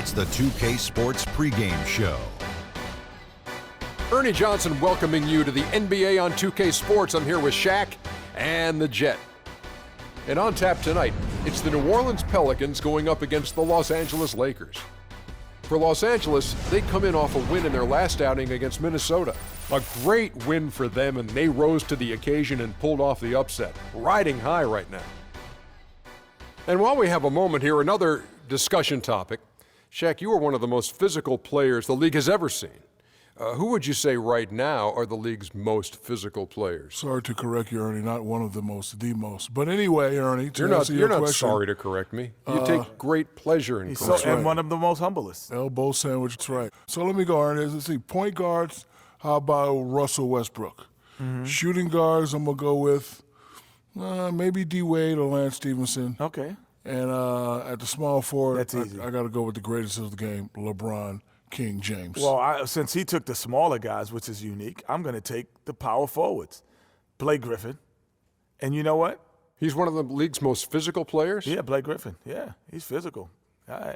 It's the 2K Sports pregame show. Ernie Johnson welcoming you to the NBA on 2K Sports. I'm here with Shaq and the Jet. And on tap tonight, it's the New Orleans Pelicans going up against the Los Angeles Lakers. For Los Angeles, they come in off a win in their last outing against Minnesota. A great win for them, and they rose to the occasion and pulled off the upset. Riding high right now. And while we have a moment here, another discussion topic. Shaq, you are one of the most physical players the league has ever seen. Who would you say right now are the league's most physical players? Sorry to correct you, Ernie. Not one of the most, the most. But anyway, Ernie, you're not sorry to correct me. You take great pleasure in correcting. And one of the most humblest. Elbow sandwich, that's right. So let me go, Ernie. Let's see. Point guards, how about Russell Westbrook? Mm-hmm. Shooting guards, I'm going to go with maybe D. Wade or Lance Stevenson. Okay. And at the small forward, that's easy. I got to go with the greatest of the game, LeBron King James. Well, since he took the smaller guys, which is unique, I'm going to take the power forwards. Blake Griffin. And you know what? He's one of the league's most physical players? Yeah, Blake Griffin. Yeah, he's physical.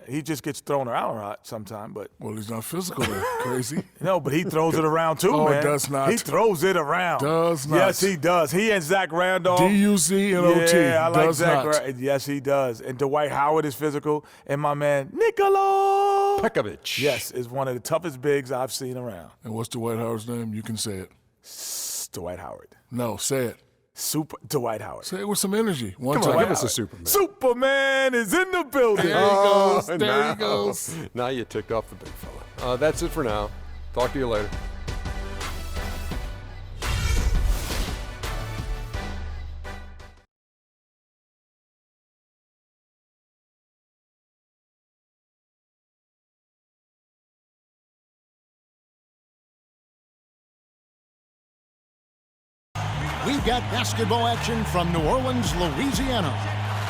He just gets thrown around a lot sometimes, but... Well, he's not physical then. Crazy. No, but he throws it around too, man. Oh, does not. He throws it around. Does not. Yes, he does. He and Zach Randolph. D-U-Z-N-O-T. Yeah, I like does Zach. not. Yes, he does. And Dwight Howard is physical. And my man, Nikola Pekovic. Yes, is one of the toughest bigs I've seen around. And what's Dwight Howard's name? You can say it. Dwight Howard. No, say it. Super Dwight Howard. Say it with some energy. One Come time. on, give us a Superman. Superman is in the building. There he goes. There he Now. goes. Now you ticked off the big fella. That's it for now. Talk to you later. We've got basketball action from New Orleans, Louisiana,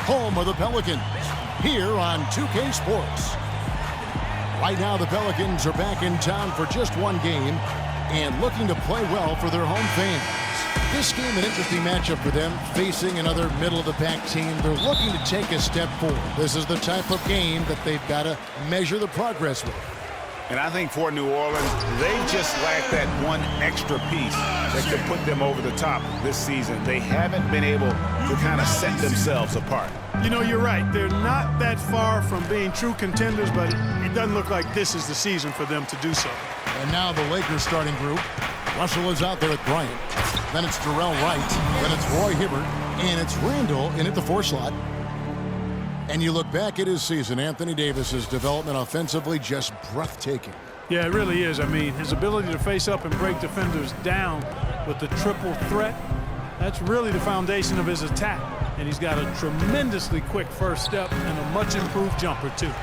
home of the Pelicans, here on 2K Sports. Right now, the Pelicans are back in town for just one game and looking to play well for their home fans. This game, an interesting matchup for them, facing another middle-of-the-pack team. They're looking to take a step forward. This is the type of game that they've got to measure the progress with. And I think for New Orleans, they just lack that one extra piece that could put them over the top this season. They haven't been able to kind of set themselves apart. You know, you're right. They're not that far from being true contenders, but it doesn't look like this is the season for them to do so. And now the Lakers starting group. Russell is out there at Bryant. Then it's Darrell Wright. Then it's Roy Hibbert. And it's Randall in at the 4 slot. And you look back at his season, Anthony Davis's development offensively just breathtaking. Yeah, it really is. I mean, his ability to face up and break defenders down with the triple threat, that's really the foundation of his attack. And he's got a tremendously quick first step and a much improved jumper, too.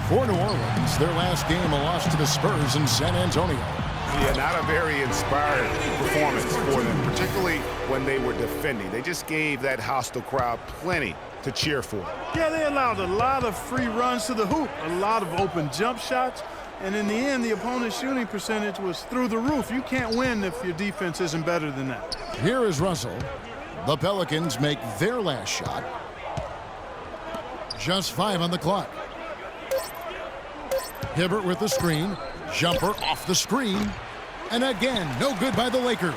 For New Orleans, their last game, a loss to the Spurs in San Antonio. Yeah, not a very inspired performance for them, particularly when they were defending. They just gave that hostile crowd plenty to cheer for. Yeah, they allowed a lot of free runs to the hoop, a lot of open jump shots, and in the end, the opponent's shooting percentage was through the roof. You can't win if your defense isn't better than that. Here is Russell. The Pelicans make their last shot. Just 5 on the clock. Hibbert with the screen. Jumper off the screen. And again, no good by the Lakers.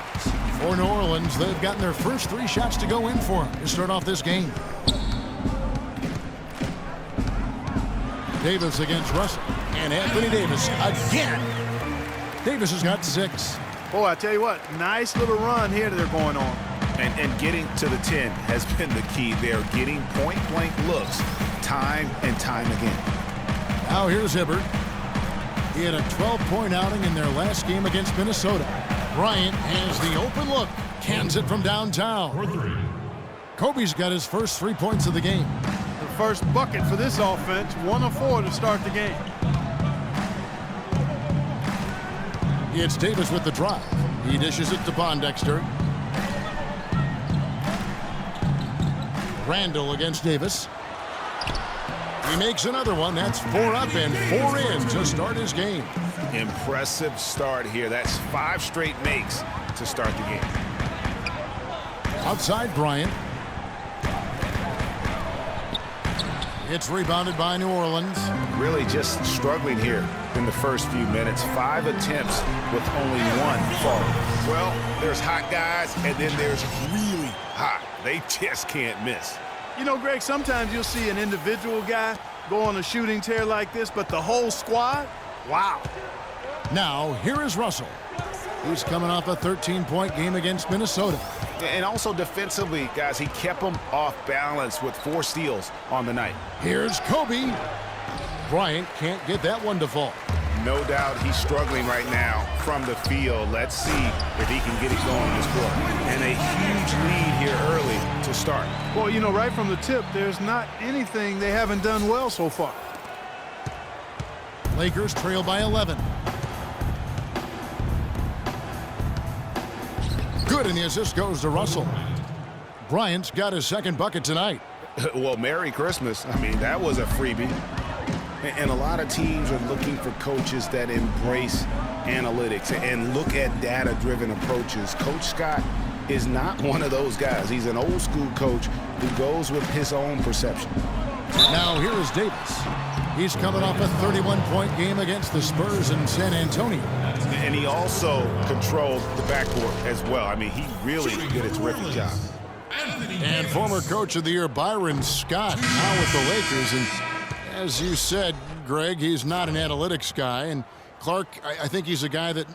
For New Orleans, they've gotten their first 3 shots to go in for them to start off this game. Davis against Russell. And Anthony Davis again. Davis has got 6. Boy, I tell you what, nice little run here that they're going on. And getting to the 10 has been the key. They're getting point-blank looks time and time again. Now here's Hibbert. He had a 12-point outing in their last game against Minnesota. Bryant has the open look. Cans it from downtown. Kobe's got his first 3 points of the game. The first bucket for this offense, 1 of 4 to start the game. It's Davis with the drive. He dishes it to Pondexter. Randall against Davis. He makes another one. That's 4 up and 4 in to start his game. Impressive start here. That's 5 straight makes to start the game. Outside Bryant. It's rebounded by New Orleans. Really just struggling here in the first few minutes. 5 attempts with only 1 fall. Well, there's hot guys, and then there's really hot. They just can't miss. You know, Greg, sometimes you'll see an individual guy go on a shooting tear like this, but the whole squad, wow. Now, here is Russell. He's coming off a 13-point game against Minnesota. And also defensively, guys, he kept them off balance with 4 steals on the night. Here's Kobe. Bryant can't get that one to fall. No doubt he's struggling right now from the field. Let's see if he can get it going this quarter. And a huge lead here early to start. Well, you know, right from the tip, there's not anything they haven't done well so far. Lakers trail by 11. Good, and the assist goes to Russell. Bryant's got his second bucket tonight. Well, Merry Christmas. I mean, that was a freebie. And a lot of teams are looking for coaches that embrace analytics and look at data-driven approaches. Coach Scott is not one of those guys. He's an old-school coach who goes with his own perception. Now here is Davis. He's coming off a 31-point game against the Spurs in San Antonio. And he also controlled the backcourt as well. I mean, he really did a terrific job. And former Coach of the Year Byron Scott now with the Lakers. And as you said, Greg, he's not an analytics guy. And Clark, I think he's a guy that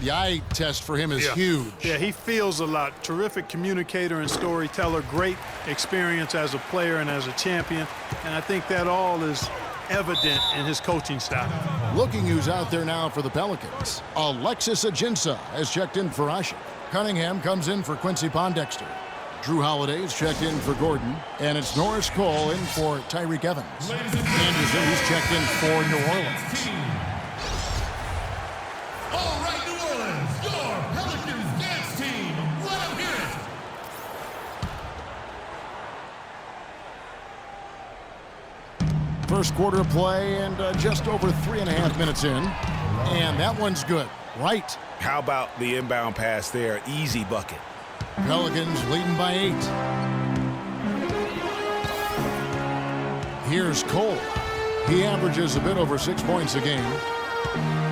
the eye test for him is huge. Yeah, he feels a lot. Terrific communicator and storyteller. Great experience as a player and as a champion. And I think that all is evident in his coaching style. Looking who's out there now for the Pelicans. Alexis Ajinça has checked in for Asha. Cunningham comes in for Quincy Pondexter. Drew Holiday's checked in for Gordon. And it's Norris Cole in for Tyreek Evans. Anderson, who's checked in for New Orleans. All right, New Orleans, your Pelicans dance team. Let them hear it. First quarter play and just over 3.5 minutes in. And that one's good. Right. How about the inbound pass there? Easy bucket. Pelicans leading by 8. Here's Cole. He averages a bit over 6 points a game.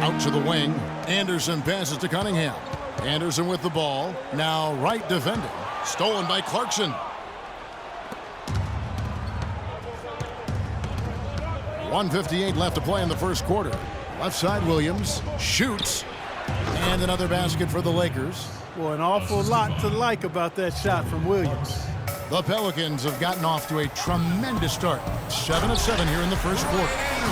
Out to the wing. Anderson passes to Cunningham. Anderson with the ball. Now right defending. Stolen by Clarkson. 1:58 left to play in the first quarter. Left side Williams shoots. And another basket for the Lakers. Well, an awful lot to like about that shot from Williams. The Pelicans have gotten off to a tremendous start. 7 of 7 here in the first quarter.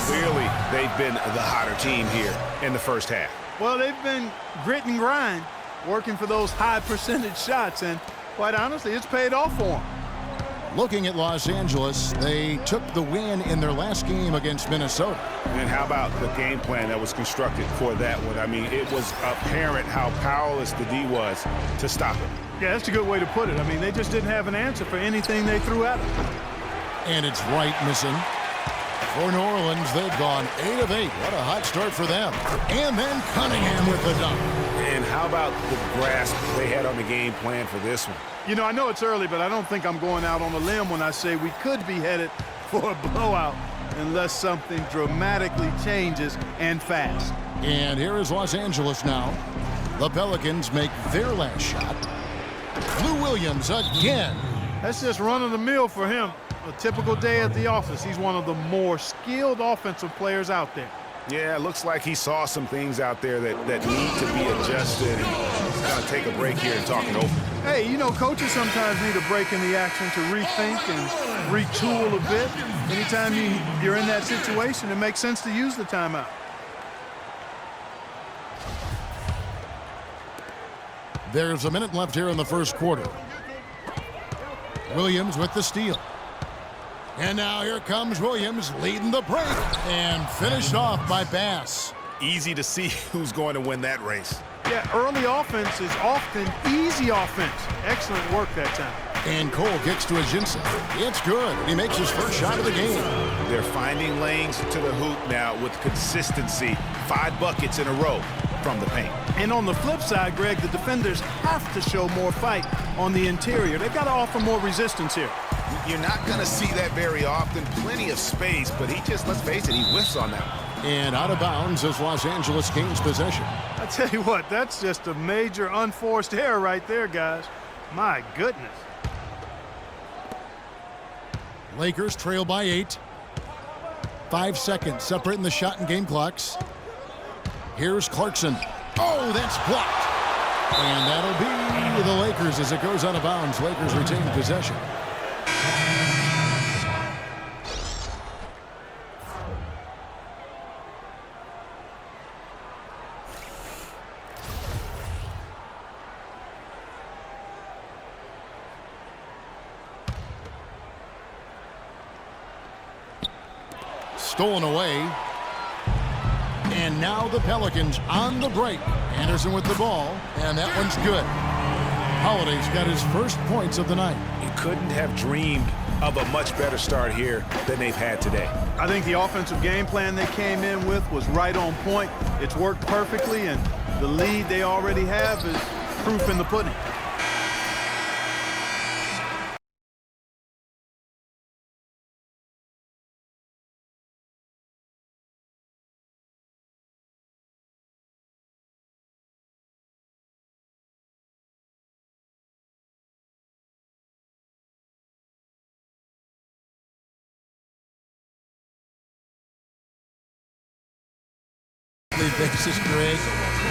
Clearly, they've been the hotter team here in the first half. Well, they've been grit and grind, working for those high percentage shots, and quite honestly, it's paid off for them. Looking at Los Angeles, they took the win in their last game against Minnesota. And how about the game plan that was constructed for that one? I mean, it was apparent how powerless the D was to stop it. Yeah, that's a good way to put it. I mean, they just didn't have an answer for anything they threw at them. And it's Wright missing. For New Orleans, they've gone 8 of 8. What a hot start for them. And then Cunningham with the dunk. And how about the grasp they had on the game plan for this one? You know, I know it's early, but I don't think I'm going out on a limb when I say we could be headed for a blowout unless something dramatically changes and fast. And here is Los Angeles now. The Pelicans make their last shot. Lou Williams again. That's just run of the mill for him. A typical day at the office. He's one of the more skilled offensive players out there. Yeah, it looks like he saw some things out there that need to be adjusted. And he's going to take a break here and talk it over. Hey, you know, coaches sometimes need a break in the action to rethink and retool a bit. Anytime you're in that situation, it makes sense to use the timeout. There's a minute left here in the first quarter. Williams with the steal. And now here comes Williams leading the break and finished off by Bass. Easy to see who's going to win that race. Yeah, early offense is often easy offense. Excellent work that time. And Cole gets to Ajinça. It's good. He makes his first shot of the game. They're finding lanes to the hoop now with consistency. 5 buckets in a row from the paint. And on the flip side, Greg, the defenders have to show more fight on the interior. They've got to offer more resistance here. You're not going to see that very often. Plenty of space, but he just, let's face it, he whiffs on that one. And out of bounds as Los Angeles gains possession. I tell you what, that's just a major unforced error right there, guys. My goodness. Lakers trail by 8. 5 seconds separating the shot and game clocks. Here's Clarkson. Oh, that's blocked. And that'll be the Lakers as it goes out of bounds. Lakers retain possession. Stolen away. And now the Pelicans on the break. Anderson with the ball, and that one's good. Holiday's got his first points of the night. You couldn't have dreamed of a much better start here than they've had today. I think the offensive game plan they came in with was right on point. It's worked perfectly, and the lead they already have is proof in the pudding. Basis, Greg.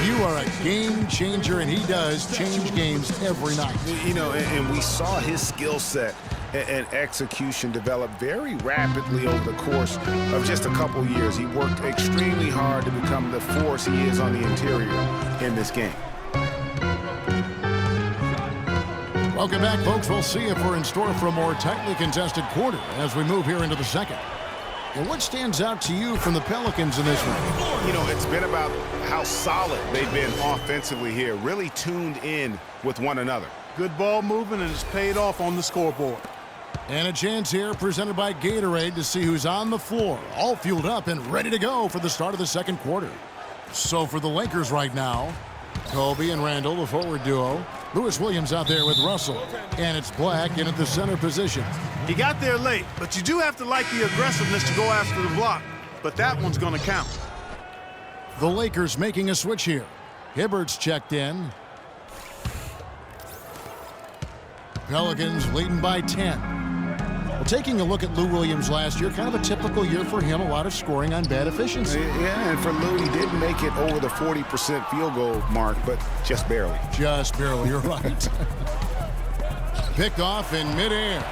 You are a game changer, and he does change games every night. You know, and we saw his skill set and execution develop very rapidly over the course of just a couple years. He worked extremely hard to become the force he is on the interior in this game. Welcome back, folks. We'll see if we're in store for a more tightly contested quarter as we move here into the second. And what stands out to you from the Pelicans in this one? You know, it's been about how solid they've been offensively here, really tuned in with one another. Good ball movement, and it's paid off on the scoreboard. And a chance here presented by Gatorade to see who's on the floor, all fueled up and ready to go for the start of the second quarter. So for the Lakers right now, Kobe and Randall, the forward duo. Lewis Williams out there with Russell. And it's Black in at the center position. He got there late, but you do have to like the aggressiveness to go after the block. But that one's going to count. The Lakers making a switch here. Hibbert's checked in. Pelicans leading by 10. Well, taking a look at Lou Williams last year, kind of a typical year for him, a lot of scoring on bad efficiency. Yeah, and for Lou, he did make it over the 40% field goal mark, but just barely. Just barely, you're right. Picked off in midair.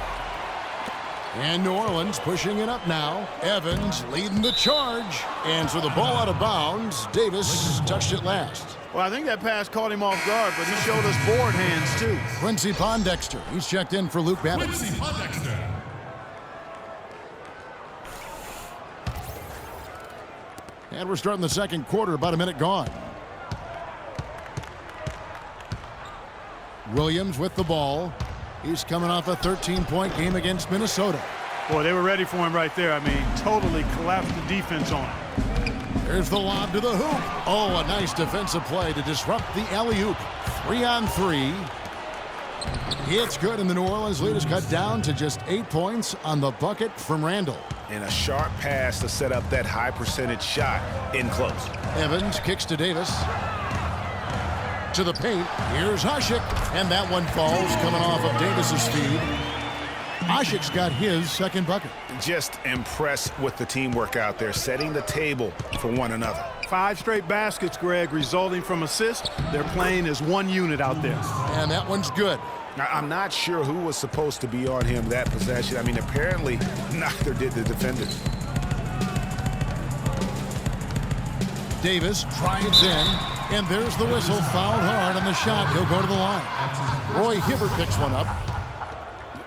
And New Orleans pushing it up now. Evans leading the charge. And so the ball out of bounds. Davis touched it last. Well, I think that pass caught him off guard, but he showed us board hands, too. Quincy Pondexter. He's checked in for Luke Babbitt. Quincy Pondexter. And we're starting the second quarter, about a minute gone. Williams with the ball. He's coming off a 13-point game against Minnesota. Boy, they were ready for him right there. I mean, totally collapsed the defense on him. There's the lob to the hoop. Oh, a nice defensive play to disrupt the alley-oop. 3-on-3. It's good, and the New Orleans lead is cut down to just 8 points on the bucket from Randall. And a sharp pass to set up that high percentage shot in close. Evans kicks to Davis. To the paint. Here's Hasek. And that one falls coming off of Davis's feed. Hasek's got his second bucket. Just impressed with the teamwork out there, setting the table for one another. 5 straight baskets, Greg, resulting from assists. They're playing as one unit out there. And that one's good. Now, I'm not sure who was supposed to be on him that possession. I mean, apparently neither did the defenders. Davis drives in, and there's the whistle. Fouled hard on the shot. He'll go to the line. Roy Hibbert picks one up.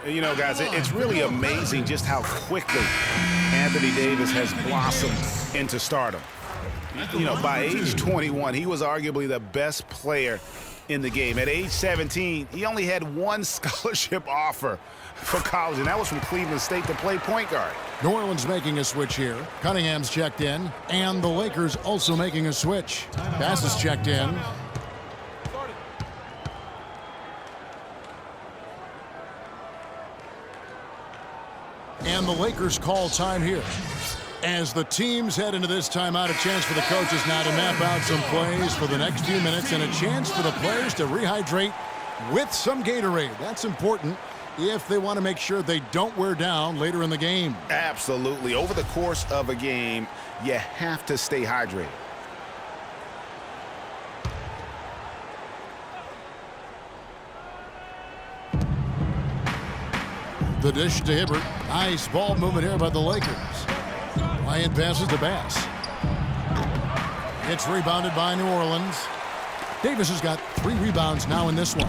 You know, guys, it's really amazing just how quickly Anthony Davis has blossomed into stardom. You know, by age 21, he was arguably the best player in the game. At age 17, he only had one scholarship offer for college, and that was from Cleveland State to play point guard. New Orleans making a switch here. Cunningham's checked in, and the Lakers also making a switch. Bass is checked in. the Lakers call time here. As the teams head into this timeout, a chance for the coaches now to map out some plays for the next few minutes and a chance for the players to rehydrate with some Gatorade. That's important if they want to make sure they don't wear down later in the game. Absolutely. Over the course of a game, you have to stay hydrated. The dish to Hibbert. Nice ball movement here by the Lakers. Bryant passes to Bass. It's rebounded by New Orleans. Davis has got 3 rebounds now in this one.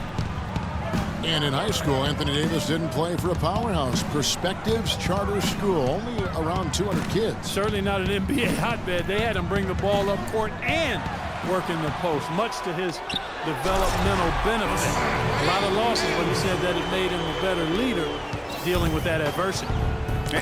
And in high school, Anthony Davis didn't play for a powerhouse. Perspectives Charter School, only around 200 kids. Certainly not an NBA hotbed. They had him bring the ball up court and work in the post, much to his developmental benefit. A lot of losses, but he said that it made him a better leader dealing with that adversity.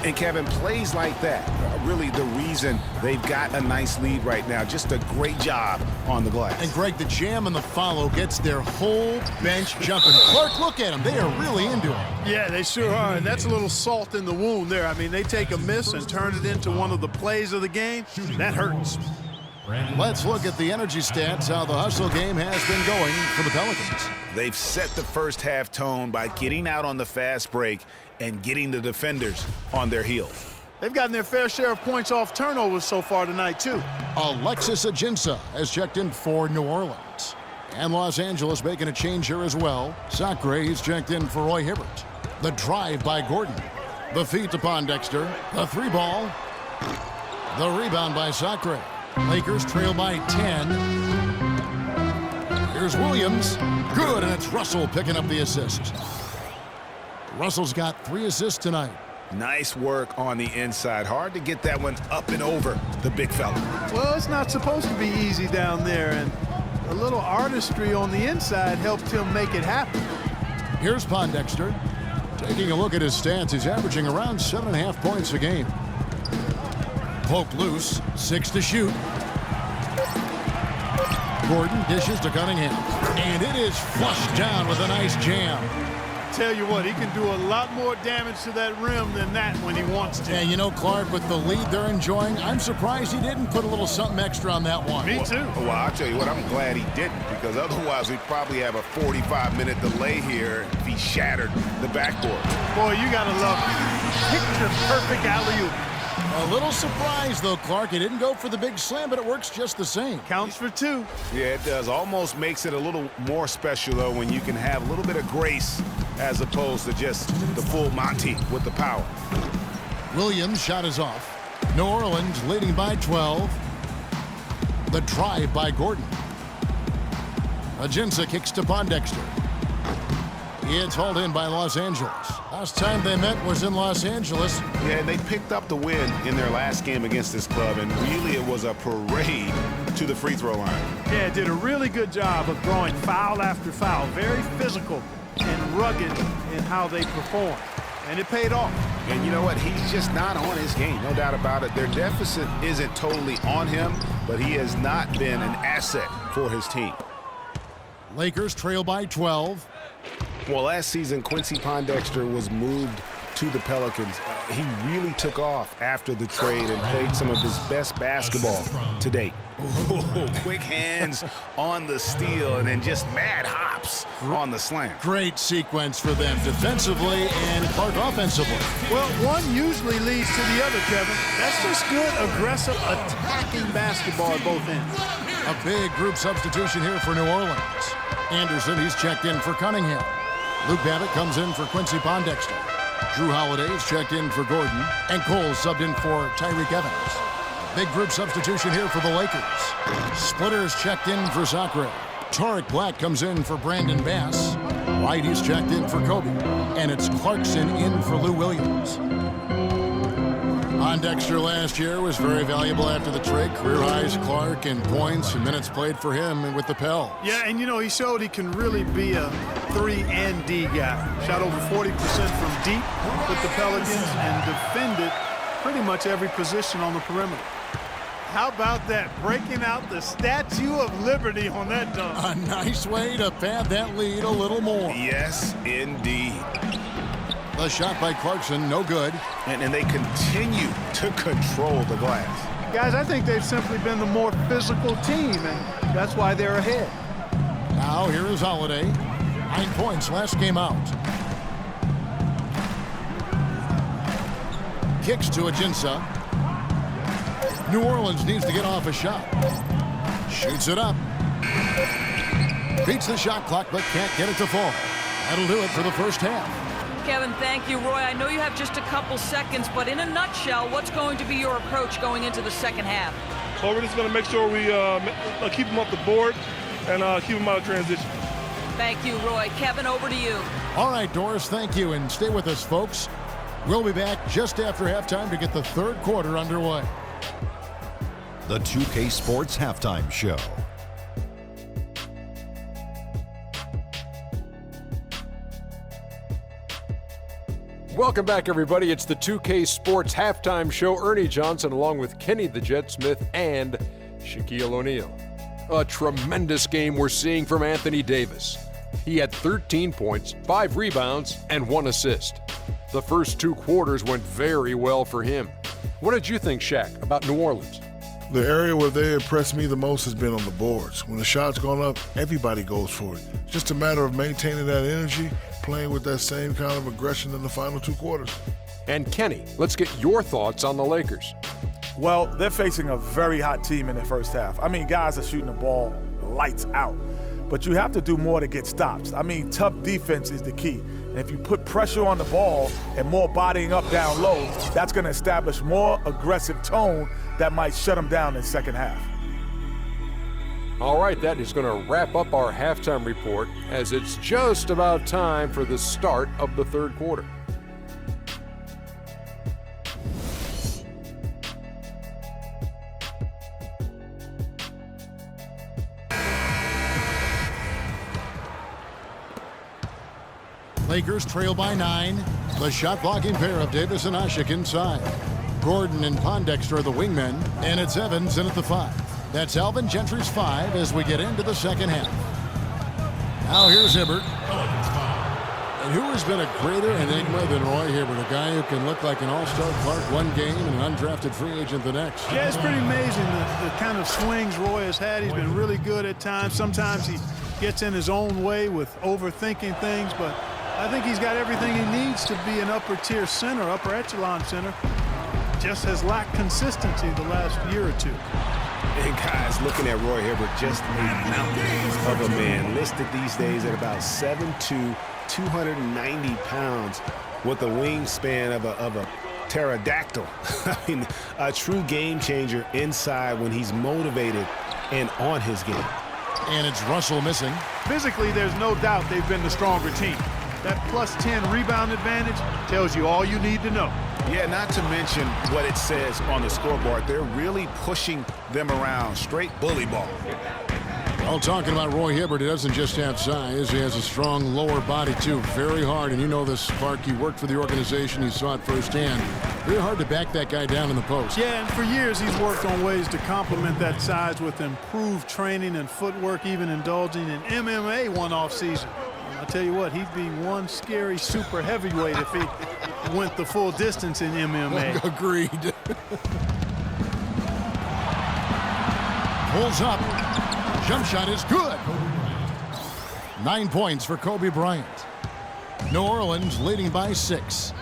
And Kevin, plays like that are really the reason they've got a nice lead right now. Just a great job on the glass. And Greg, the jam and the follow gets their whole bench jumping. Clark, look at them. They are really into it. Yeah, they sure are. And that's a little salt in the wound there. I mean, they take a miss and turn it into one of the plays of the game. That hurts. Let's look at the energy stats, how the hustle game has been going for the Pelicans. They've set the first half tone by getting out on the fast break and getting the defenders on their heels. They've gotten their fair share of points off turnovers so far tonight, too. Alexis Ajinça has checked in for New Orleans. And Los Angeles making a change here as well. Sacre, he's checked in for Roy Hibbert. The drive by Gordon. The feed to Pondexter. The 3-ball. The rebound by Sacre. Lakers trail by 10. Here's Williams. Good, and it's Russell picking up the assist. Russell's got 3 assists tonight. Nice work on the inside. Hard to get that one up and over the big fella. Well, it's not supposed to be easy down there, and a little artistry on the inside helped him make it happen. Here's Pondexter. Taking a look at his stats, he's averaging around 7.5 points a game. Poke loose, 6 to shoot. Gordon dishes to Cunningham. And it is flushed down with a nice jam. Tell you what, he can do a lot more damage to that rim than that when he wants to. And you know, Clark, with the lead they're enjoying, I'm surprised he didn't put a little something extra on that one. Me too. Well, I'll tell you what, I'm glad he didn't, because otherwise we'd probably have a 45-minute delay here if he shattered the backboard. Boy, you gotta love it. Picture-perfect alley-oop. A little surprised, though, Clark. He didn't go for the big slam, but it works just the same. Counts for 2. Yeah, it does. Almost makes it a little more special, though, when you can have a little bit of grace as opposed to just the full Monty with the power. Williams' shot is off. New Orleans leading by 12. The drive by Gordon. Ajinça kicks to Pondexter. It's hauled in by Los Angeles. Last time they met was in Los Angeles. Yeah, they picked up the win in their last game against this club, and really it was a parade to the free throw line. Yeah, did a really good job of drawing foul after foul. Very physical and rugged in how they perform. And it paid off. And you know what? He's just not on his game, no doubt about it. Their deficit isn't totally on him, but he has not been an asset for his team. Lakers trail by 12. Well, last season, Quincy Pondexter was moved to the Pelicans. He really took off after the trade and played some of his best basketball to date. Ooh, quick hands on the steal and then just mad hops on the slam. Great sequence for them defensively and Clark offensively. Well, one usually leads to the other, Kevin. That's just good, aggressive, attacking basketball at both ends. A big group substitution here for New Orleans. Anderson, he's checked in for Cunningham. Luke Babbitt comes in for Quincy Pondexter. Drew Holiday's checked in for Gordon. And Cole subbed in for Tyreek Evans. Big group substitution here for the Lakers. Splitter's checked in for Sacre. Tariq Black comes in for Brandon Bass. White, he's checked in for Kobe. And it's Clarkson in for Lou Williams. Pondexter last year was very valuable after the trade. Career highs, Clark, and points and minutes played for him with the Pels. Yeah, and you know, he showed he can really be a 3 and D guy. Shot over 40% from deep with the Pelicans and defended pretty much every position on the perimeter. How about that? Breaking out the Statue of Liberty on that dunk. A nice way to pad that lead a little more. Yes, indeed. The shot by Clarkson, no good. And they continue to control the glass. Guys, I think they've simply been the more physical team, and that's why they're ahead. Now here is Holiday. 9 points last game out. Kicks to Ajinça. New Orleans needs to get off a shot. Shoots it up. Beats the shot clock, but can't get it to fall. That'll do it for the first half. Kevin, thank you. Roy, I know you have just a couple seconds, but in a nutshell, what's going to be your approach going into the second half? So we're just going to make sure we keep them off the board and keep them out of transition. Thank you, Roy. Kevin, over to you. All right, Doris, thank you, and stay with us, folks. We'll be back just after halftime to get the third quarter underway. The 2K Sports Halftime Show. Welcome back, everybody. It's the 2K Sports Halftime Show. Ernie Johnson along with Kenny the Jet Smith and Shaquille O'Neal. A tremendous game we're seeing from Anthony Davis. He had 13 points, 5 rebounds, and 1 assist. The first 2 quarters went very well for him. What did you think, Shaq, about New Orleans? The area where they impressed me the most has been on the boards. When the shot's gone up, everybody goes for it. It's just a matter of maintaining that energy, playing with that same kind of aggression in the final 2 quarters. And Kenny, let's get your thoughts on the Lakers. Well, they're facing a very hot team in the first half. I mean, guys are shooting the ball lights out. But you have to do more to get stops. I mean, tough defense is the key. And if you put pressure on the ball and more bodying up down low, that's going to establish more aggressive tone that might shut them down in the second half. All right, that is going to wrap up our halftime report as it's just about time for the start of the third quarter. Lakers trail by 9. The shot blocking pair of Davis and Ashik inside. Gordon and Pondexter are the wingmen, and it's Evans in at the 5. That's Alvin Gentry's 5 as we get into the second half. Now here's Hibbert. And who has been a greater enigma than Roy Hibbert, a guy who can look like an all-star Clark one game and an undrafted free agent the next? Yeah, it's pretty amazing the kind of swings Roy has had. He's been really good at times. Sometimes he gets in his own way with overthinking things, but I think he's got everything he needs to be an upper-tier center, upper echelon center. Just has lacked consistency the last year or two. And guys, looking at Roy Hibbert, just a mountain of a man, listed these days at about 7'2", 290 pounds, with a wingspan of a pterodactyl. I mean, a true game changer inside when he's motivated and on his game. And it's Russell missing. Physically, there's no doubt they've been the stronger team. That plus 10 rebound advantage tells you all you need to know. Yeah, not to mention what it says on the scoreboard. They're really pushing them around. Straight bully ball. Well, talking about Roy Hibbert, he doesn't just have size. He has a strong lower body, too. Very hard. And you know this, Clark. He worked for the organization. He saw it firsthand. Very hard to back that guy down in the post. Yeah, and for years he's worked on ways to complement that size with improved training and footwork, even indulging in MMA one off season. I'll tell you what, he'd be one scary super heavyweight if he went the full distance in MMA. Agreed. Pulls up. Jump shot is good. 9 points for Kobe Bryant. New Orleans leading by 6.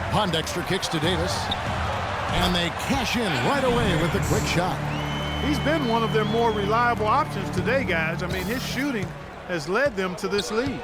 Pondexter kicks to Davis. And they cash in right away with the quick shot. He's been one of their more reliable options today, guys. I mean, his shooting has led them to this lead.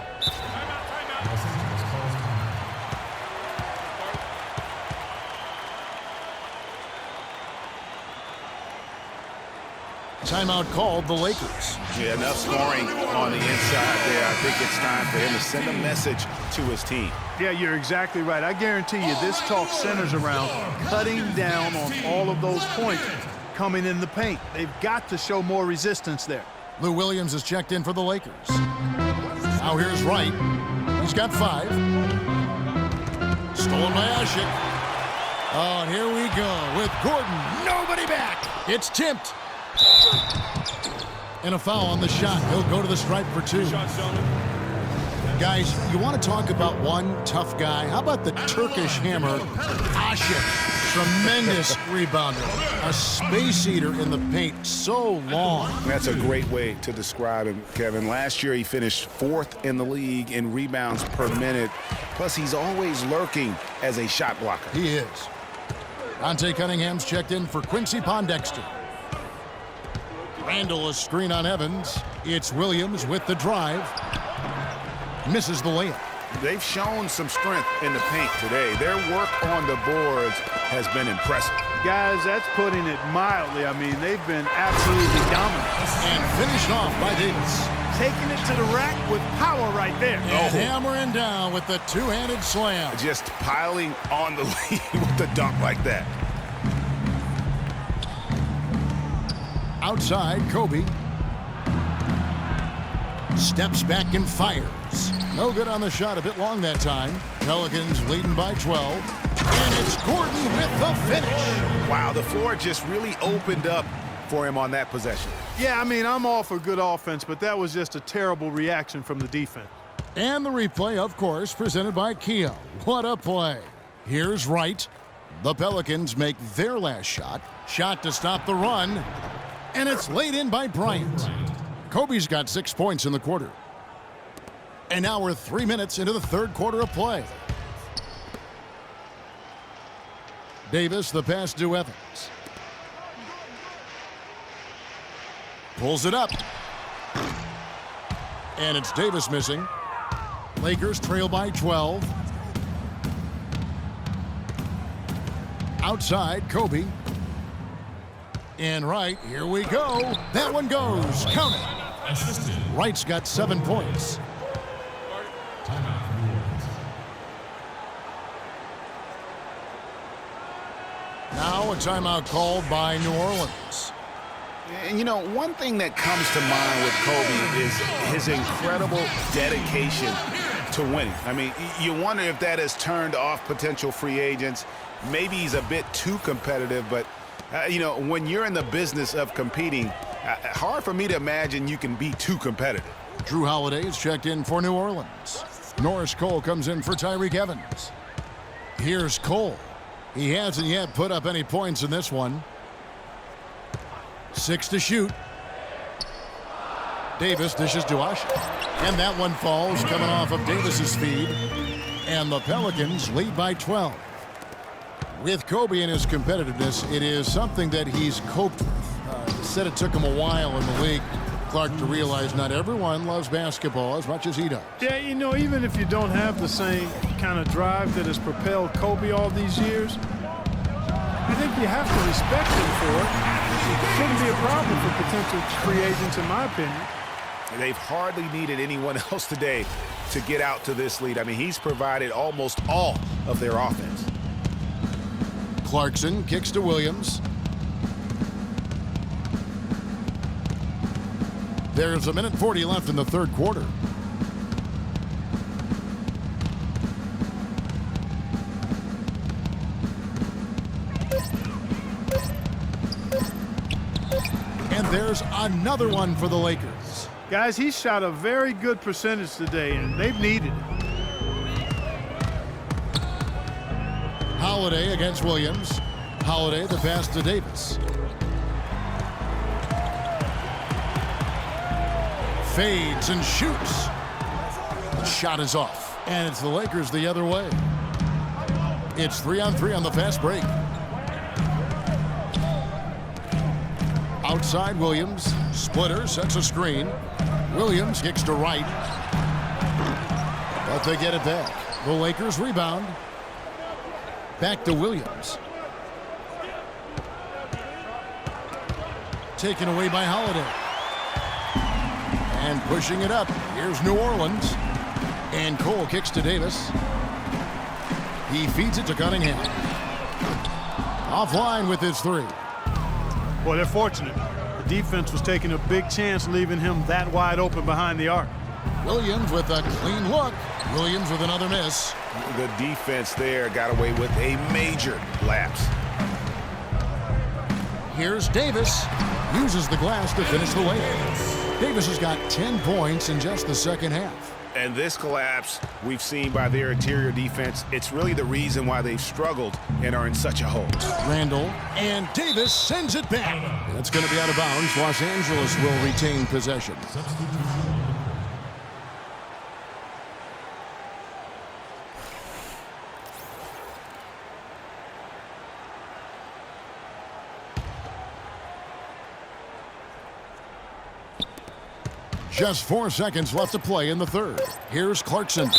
Timeout called the Lakers. Yeah, enough scoring on the inside there. I think it's time for him to send a message to his team. Yeah, you're exactly right. I guarantee you this talk centers around cutting down on all of those points coming in the paint. They've got to show more resistance there. Lou Williams is checked in for the Lakers. Now here's Wright. He's got 5. Stolen by Ashik. Oh, and here we go with Gordon. Nobody back. It's tipped. And a foul on the shot. He'll go to the stripe for 2. Guys, you want to talk about one tough guy? How about the Turkish hammer, Asif? Tremendous rebounder. A space eater in the paint, so long. That's a great way to describe him, Kevin. Last year, he finished 4th in the league in rebounds per minute. Plus, he's always lurking as a shot blocker. He is. Dante Cunningham's checked in for Quincy Pondexter. Randall a screen on Evans. It's Williams with the drive. Misses the layup. They've shown some strength in the paint today. Their work on the boards has been impressive. Guys, that's putting it mildly. I mean, they've been absolutely dominant. And finished off by Davis. Taking it to the rack with power right there. And hammering down with the two-handed slam. Just piling on the lead with a dunk like that. Outside, Kobe. Steps back and fires. No good on the shot, a bit long that time. Pelicans leading by 12. And it's Gordon with the finish. Wow, the floor just really opened up for him on that possession. Yeah, I mean, I'm all for good offense, but that was just a terrible reaction from the defense. And the replay, of course, presented by Kia. What a play. Here's Wright. The Pelicans make their last shot. Shot to stop the run. And it's laid in by Bryant. Kobe's got 6 points in the quarter. And now we're 3 minutes into the third quarter of play. Davis, the pass to Evans. Pulls it up. And it's Davis missing. Lakers trail by 12. Outside, Kobe. And Wright, here we go. That one goes. Count it. Wright's got 7 points. Now a timeout called by New Orleans. And you know, one thing that comes to mind with Kobe is his incredible dedication to winning. I mean, you wonder if that has turned off potential free agents. Maybe he's a bit too competitive, but you know, when you're in the business of competing, hard for me to imagine you can be too competitive. Drew Holiday is checked in for New Orleans. Norris Cole comes in for Tyreke Evans. Here's Cole. He hasn't yet put up any points in this one. 6 to shoot. Davis dishes to Asif. And that one falls, coming off of Davis's feed. And the Pelicans lead by 12. With Kobe and his competitiveness, it is something that he's coped with. Said it took him a while in the league, Clark, to realize not everyone loves basketball as much as he does. Yeah, you know, even if you don't have the same kind of drive that has propelled Kobe all these years, I think you have to respect him for it. It shouldn't be a problem for potential free agents, in my opinion. They've hardly needed anyone else today to get out to this lead. I mean, he's provided almost all of their offense. Clarkson kicks to Williams. There's 1:40 left in the third quarter. And there's another one for the Lakers. Guys, he shot a very good percentage today, and they've needed it. Holiday against Williams. Holiday, the pass to Davis. Fades and shoots. The shot is off. And it's the Lakers the other way. It's 3-on-3 on the fast break. Outside Williams. Splitter sets a screen. Williams kicks to Wright. But they get it back. The Lakers rebound. Back to Williams. Taken away by Holiday. And pushing it up. Here's New Orleans. And Cole kicks to Davis. He feeds it to Cunningham. Offline with his three. Boy, they're fortunate. The defense was taking a big chance leaving him that wide open behind the arc. Williams with a clean look. Williams with another miss. The defense there got away with a major lapse. Here's Davis. Uses the glass to finish the layup. Davis has got 10 points in just the second half. And this collapse we've seen by their interior defense, it's really the reason why they've struggled and are in such a hole. Randall, and Davis sends it back. That's going to be out of bounds. Los Angeles will retain possession. Just 4 seconds left to play in the third. Here's Clarkson.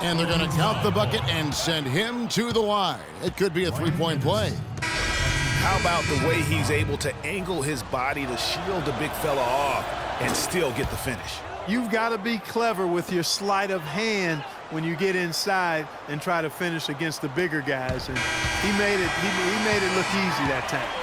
And they're going to count the bucket and send him to the line. It could be a three-point play. How about the way he's able to angle his body to shield the big fella off and still get the finish? You've got to be clever with your sleight of hand when you get inside and try to finish against the bigger guys. And he made it look easy that time.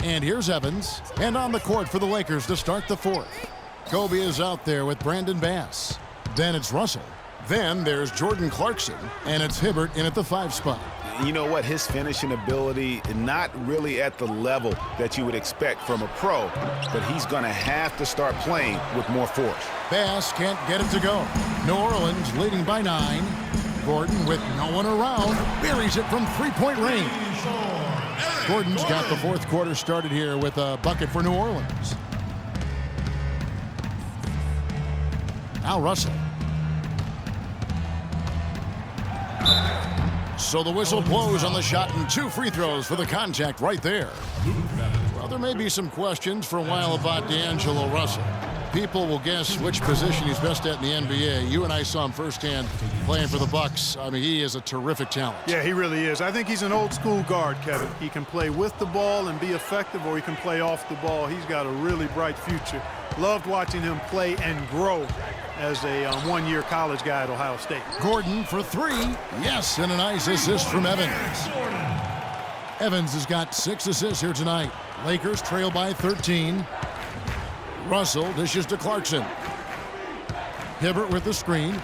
And here's Evans. And on the court for the Lakers to start the fourth. Kobe is out there with Brandon Bass. Then it's Russell. Then there's Jordan Clarkson. And it's Hibbert in at the 5 spot. You know what? His finishing ability, not really at the level that you would expect from a pro, but he's going to have to start playing with more force. Bass can't get it to go. New Orleans leading by 9. Gordon, with no one around, buries it from three-point range. Gordon's got the fourth quarter started here with a bucket for New Orleans. Now Russell. So the whistle blows on the shot and 2 free throws for the contact right there. Well, there may be some questions for a while about D'Angelo Russell. People will guess which position he's best at in the NBA. You and I saw him firsthand playing for the Bucks. I mean, he is a terrific talent. Yeah, he really is. I think he's an old school guard, Kevin. He can play with the ball and be effective, or he can play off the ball. He's got a really bright future. Loved watching him play and grow as a one-year college guy at Ohio State. Gordon for 3. Yes, and a nice assist from Evans. Evans has got 6 assists here tonight. Lakers trail by 13. Russell dishes to Clarkson. Hibbert with the screen.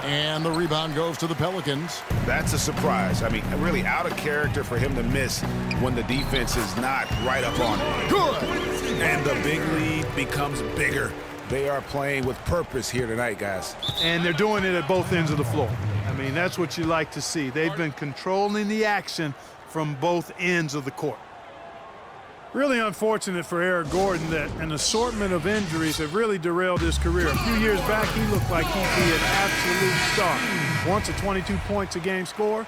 And the rebound goes to the Pelicans. That's a surprise. I mean, really out of character for him to miss when the defense is not right up on it. Good. And the big lead becomes bigger. They are playing with purpose here tonight, guys. And they're doing it at both ends of the floor. I mean, that's what you like to see. They've been controlling the action from both ends of the court. Really unfortunate for Eric Gordon that an assortment of injuries have really derailed his career. A few years back, he looked like he'd be an absolute star. Once a 22 points a game score,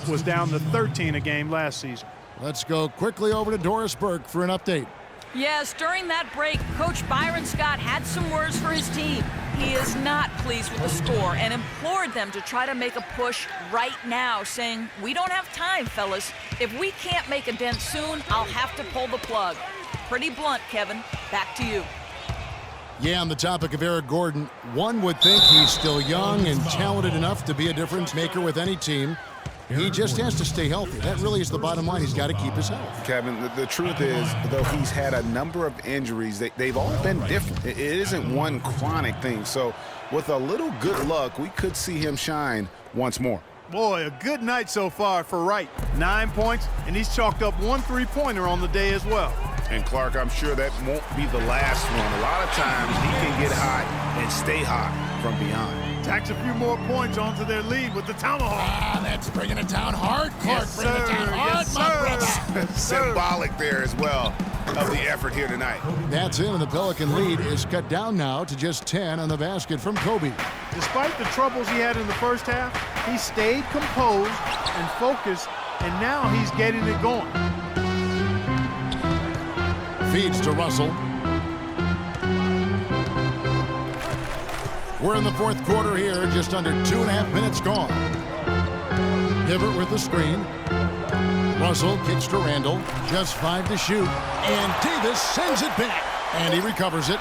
was down to 13 a game last season. Let's go quickly over to Doris Burke for an update. Yes, during that break, Coach Byron Scott had some words for his team. He is not pleased with the score and implored them to try to make a push right now, saying, "We don't have time, fellas. If we can't make a dent soon, I'll have to pull the plug." Pretty blunt, Kevin. Back to you. Yeah, on the topic of Eric Gordon, one would think he's still young and talented enough to be a difference maker with any team. He just has to stay healthy. That really is the bottom line. He's got to keep his health. Kevin, the truth is, though he's had a number of injuries, they've all been different. It isn't one chronic thing. So with a little good luck, we could see him shine once more. Boy, a good night so far for Wright. 9 points, and he's chalked up 1 3-pointer on the day as well. And Clark, I'm sure that won't be the last one. A lot of times he can get hot and stay hot from beyond. Tacks a few more points onto their lead with the tomahawk. Ah, that's bringing it down hard. Clark, Yes, bringing it down hard, yes, my brother. Symbolic there as well of the effort here tonight. That's it, and the Pelican lead is cut down now to just 10 on the basket from Kobe. Despite the troubles he had in the first half, he stayed composed and focused, and now he's getting it going. Feeds to Russell. We're in the fourth quarter here, just under 2.5 minutes gone. Hibbert with the screen. Russell kicks to Randall. Just 5 to shoot. And Davis sends it back. And he recovers it.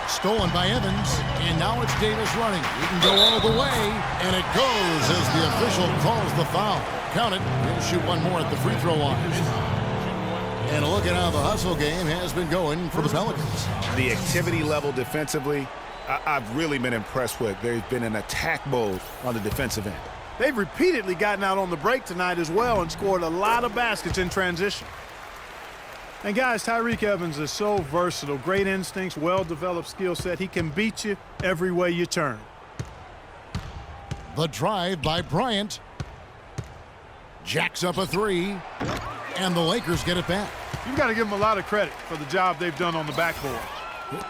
Stolen by Evans. And now it's Davis running. He can go all the way. And it goes as the official calls the foul. Count it. He'll shoot one more at the free throw line. And look at how the hustle game has been going for the Pelicans. The activity level defensively, I've really been impressed with. There's been an attack mode on the defensive end. They've repeatedly gotten out on the break tonight as well and scored a lot of baskets in transition. And guys, Tyreke Evans is so versatile. Great instincts, well-developed skill set. He can beat you every way you turn. The drive by Bryant. Jacks up a 3. And the Lakers get it back. You've got to give them a lot of credit for the job they've done on the backboard.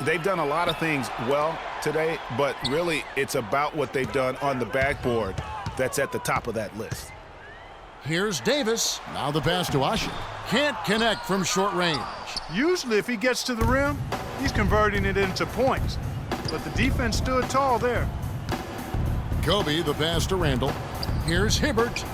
They've done a lot of things well today, but really it's about what they've done on the backboard that's at the top of that list. Here's Davis. Now the pass to Ashik. Can't connect from short range. Usually if he gets to the rim, he's converting it into points. But the defense stood tall there. Kobe, the pass to Randall. Here's Hibbert.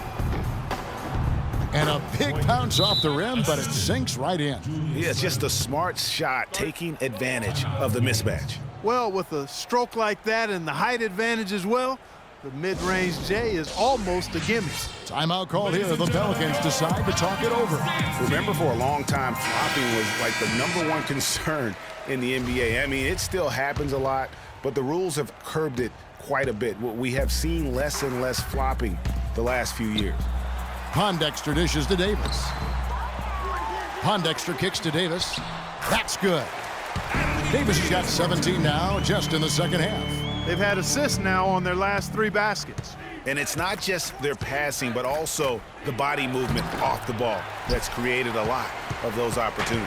And a big bounce off the rim, but it sinks right in. Yeah, it's just a smart shot, taking advantage of the mismatch. Well, with a stroke like that and the height advantage as well, the mid-range J is almost a gimme. Timeout called here. The Pelicans decide to talk it over. Remember, for a long time, flopping was like the #1 concern in the NBA. I mean, it still happens a lot, but the rules have curbed it quite a bit. We have seen less and less flopping the last few years. Pondexter dishes to Davis. Pondexter kicks to Davis. That's good. Davis has got 17 now, just in the second half. They've had assists now on their last 3 baskets. And it's not just their passing, but also the body movement off the ball that's created a lot of those opportunities.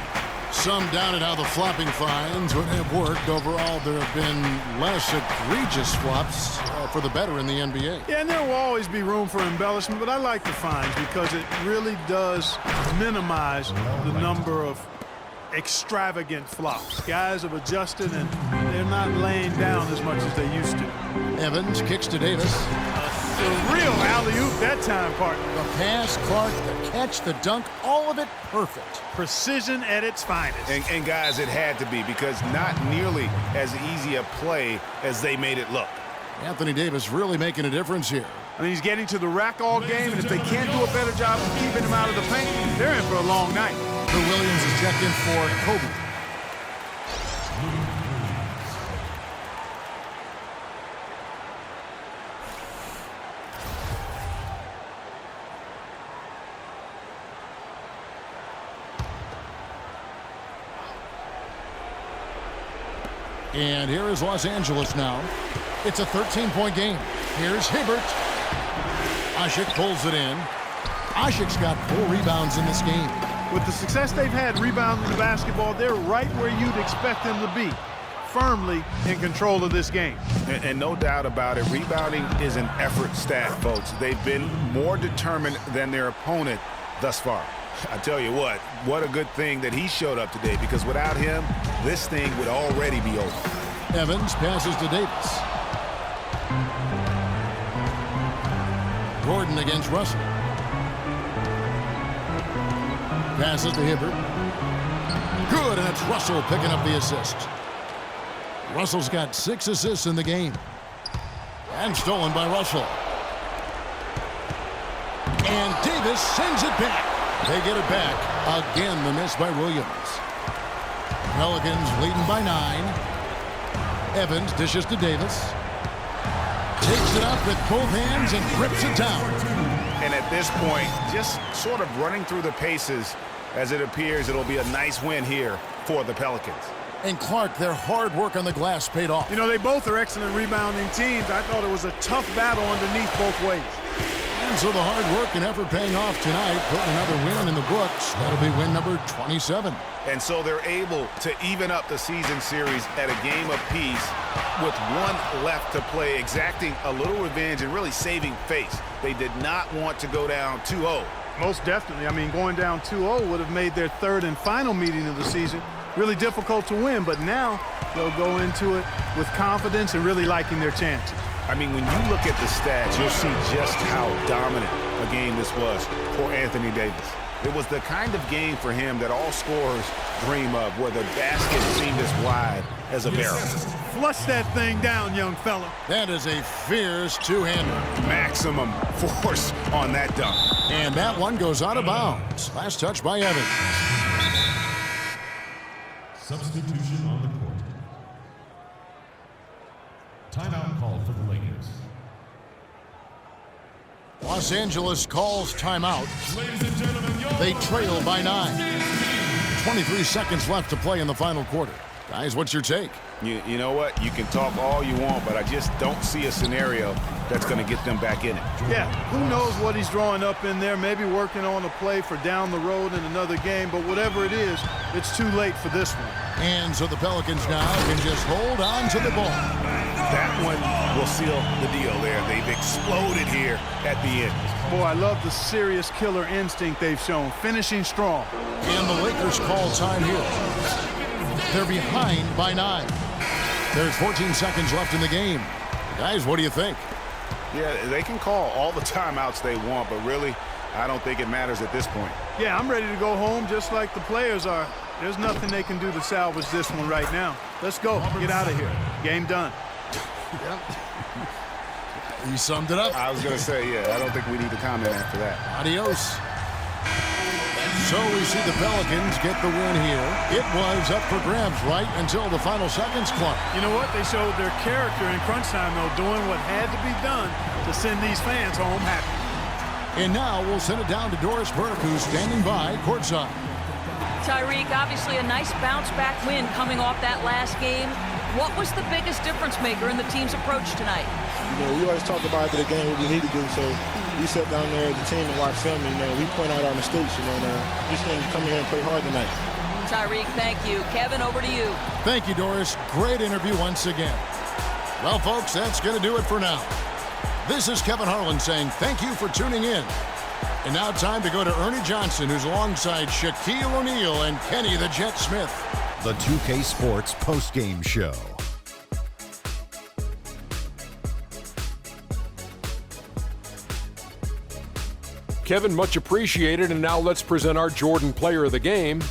Some doubted how the flopping fines would have worked. Overall, there have been less egregious flops for the better in the NBA. Yeah, and there will always be room for embellishment, but I like the fines because it really does minimize the number of extravagant flops. Guys have adjusted, and they're not laying down as much as they used to. Evans kicks to Davis. The real alley-oop that time, partner. The pass, Clark, the catch, the dunk, all of it perfect. Precision at its finest. And guys, it had to be, because not nearly as easy a play as they made it look. Anthony Davis really making a difference here. I mean, he's getting to the rack all game, and if they can't do a better job of keeping him out of the paint, they're in for a long night. The Williams is checked in for Kobe. And here is Los Angeles now. It's a 13-point game. Here's Hibbert. Ashik pulls it in. Ashik's got 4 rebounds in this game. With the success they've had rebounding the basketball, they're right where you'd expect them to be, firmly in control of this game. And no doubt about it, rebounding is an effort stat, folks. They've been more determined than their opponent thus far. I tell you what a good thing that he showed up today, because without him, this thing would already be over. Evans passes to Davis. Gordon against Russell. Passes to Hibbert. Good, and it's Russell picking up the assist. Russell's got 6 assists in the game. And stolen by Russell. And Davis sends it back. They get it back. Again, the miss by Williams. Pelicans leading by 9. Evans dishes to Davis. Takes it up with both hands and grips it down. And at this point, just sort of running through the paces, as it appears it'll be a nice win here for the Pelicans. And Clark, their hard work on the glass paid off. You know, they both are excellent rebounding teams. I thought it was a tough battle underneath both ways. And so the hard work and effort paying off tonight, putting another win in the books. That'll be win number 27. And so they're able to even up the season series at a game apiece with 1 left to play, exacting a little revenge and really saving face. They did not want to go down 2-0. Most definitely. I mean, going down 2-0 would have made their 3rd and final meeting of the season really difficult to win, but now they'll go into it with confidence and really liking their chances. I mean, when you look at the stats, you'll see just how dominant a game this was for Anthony Davis. It was the kind of game for him that all scorers dream of, where the basket seemed as wide as a barrel. Flush that thing down, young fella. That is a fierce two-hander. Maximum force on that dunk. And that one goes out of bounds. Last touch by Evans. Substitution on the court. Timeout called for the Lakers. Los Angeles calls timeout. Ladies and gentlemen, They trail by 9. 23 seconds left to play in the final quarter. Guys, what's your take? You know what? You can talk all you want, but I just don't see a scenario that's going to get them back in it. Yeah, who knows what he's drawing up in there, maybe working on a play for down the road in another game, but whatever it is, it's too late for this one. And so the Pelicans now can just hold on to the ball. That one will seal the deal there. They've exploded here at the end. Boy, I love the serious killer instinct they've shown, finishing strong. And the Lakers call time here. They're behind by 9. There's 14 seconds left in the game. Guys, what do you think? Yeah, they can call all the timeouts they want, but really, I don't think it matters at this point. Yeah, I'm ready to go home just like the players are. There's nothing they can do to salvage this one right now. Let's go. Get out of here. Game done. He summed it up. I was going to say, yeah, I don't think we need to comment after that. Adios. So we see the Pelicans get the win here. It was up for grabs right until the final seconds clung. You know what? They showed their character in crunch time, though, doing what had to be done to send these fans home happy. And now we'll send it down to Doris Burke, who's standing by courtside. Tyreek, obviously a nice bounce-back win coming off that last game. What was the biggest difference maker in the team's approach tonight? You know, we always talk about the game, what we need to do, so we sit down there as a team and watch film, and, we point out our mistakes, and we just need to come here and play hard tonight. Tyreek, thank you. Kevin, over to you. Thank you, Doris. Great interview once again. Well, folks, that's going to do it for now. This is Kevin Harlan saying thank you for tuning in. And now time to go to Ernie Johnson, who's alongside Shaquille O'Neal and Kenny the Jet Smith. The 2K Sports postgame show. Kevin, much appreciated, and now let's present our Jordan player of the game,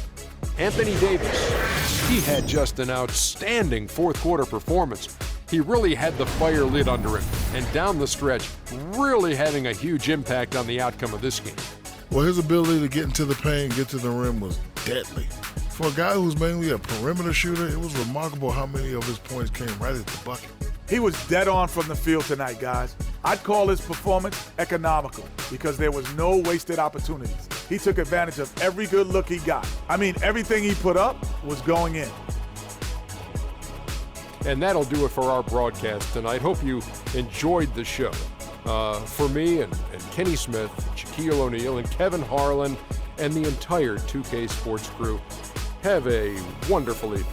Anthony Davis. He had just an outstanding fourth quarter performance. He really had the fire lit under him, and down the stretch, really having a huge impact on the outcome of this game. Well, his ability to get into the paint, get to the rim was deadly. For a guy who's mainly a perimeter shooter, it was remarkable how many of his points came right at the bucket. He was dead on from the field tonight, guys. I'd call his performance economical because there was no wasted opportunities. He took advantage of every good look he got. I mean, everything he put up was going in. And that'll do it for our broadcast tonight. Hope you enjoyed the show. For me and Kenny Smith, Shaquille O'Neal, and Kevin Harlan, and the entire 2K Sports crew, have a wonderful evening.